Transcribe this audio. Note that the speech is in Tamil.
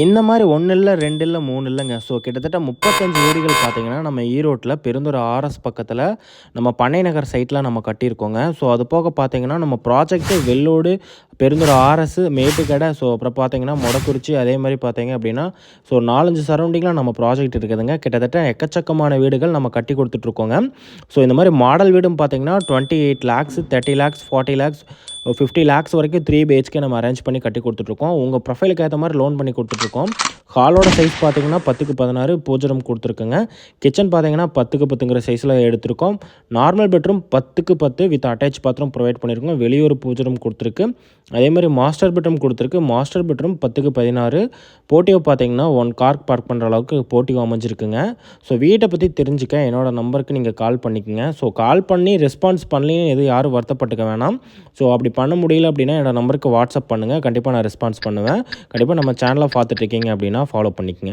இந்த மாரி 1 இல்ல, 2 இல்ல, 3 இல்லங்க. ஸோ கிட்டத்தட்ட 35 வீடுகள் பார்த்தீங்கன்னா, நம்ம ஈரோட்ல பெருந்துறை ஆர்எஸ் பக்கத்தில நம்ம பண்ணை நகர் சைட்ல நம்ம கட்டியிருக்கோங்க. ஸோ அது போக பார்த்தீங்கன்னா, நம்ம project Vellode, Perundurai RS, Mettukadai, so அப்புறம் பார்த்தீங்கன்னா மொடக்குறிச்சி, அதே மாரி பார்த்தீங்க அப்படின்னா, ஸோ 4, 5 சரௌண்டிங்கில நம்ம ப்ராஜெக்ட் இருக்குதுங்க. கிட்டத்தட்ட எக்கச்சக்கமான வீடுகள் நம்ம கட்டி குடுத்துட்ருக்கோங்க. ஸோ இந்த மாரி மாடல் வீடும் பார்த்தீங்கன்னா, 28 லேக்ஸ், 30 லேக்ஸ், 40 லேக்ஸ், 50 லேக்ஸ் வரைக்கும் 3 பிஹெச்கே நம்ம அரேஞ்ச் பண்ணி கட்டி குடுத்துட்ருக்கோம். உங்க ப்ரொஃபைலுக்கு ஏத்த மாரி லோன் பண்ணி குடுத்துட்ருக்கோம். ஹாலோட சைஸ் பார்த்தீங்கன்னா 10க்கு 16 பூஜை ரூம் குடுத்துருக்குங்க. கிச்சன் பார்த்தீங்கன்னா 10க்கு 10ங்கிற சைஸ்ல எடுத்திருக்கோம். நார்மல் பெட்ரூம் 10க்கு 10 வித் அட்டாச் பாத்ரூம் ப்ரொவைட் பண்ணியிருக்கோம். வெளிய ஒரு பூஜை ரூம் குடுத்துருக்கு. அதே மாரி மாஸ்டர் பெட்ரூம் குடுத்துருக்கு. மாஸ்டர் பெட்ரூம் 10க்கு 16. போர்டிகோ பார்த்தீங்கன்னா 1 கார் பார்க் பண்ணுற அளவுக்கு போர்டிகோ அமைஞ்சிருக்குங்க. ஸோ வீட்ட பத்தி தெரிஞ்சுக்க என்னோட நம்பருக்கு நீங்க கால் பண்ணிக்கங்க. ஸோ கால் பண்ணி ரெஸ்பான்ஸ் பண்ணலைன்னு எதுவும் யாரும் வருத்தப்பட்டுக்க வேணாம். ஸோ அப்படி பண்ண முடியல அப்படின்னா என்னோட நம்பருக்கு வாட்ஸ்அப் பண்ணுங்க. கண்டிப்பா நான் ரெஸ்பான்ஸ் பண்ணுவேன். கண்டிப்பா நம்ம சேனல பார்த்துட்டு இருக்கீங்க அப்படின்னா ஃபாலோ பண்ணிக்கங்க.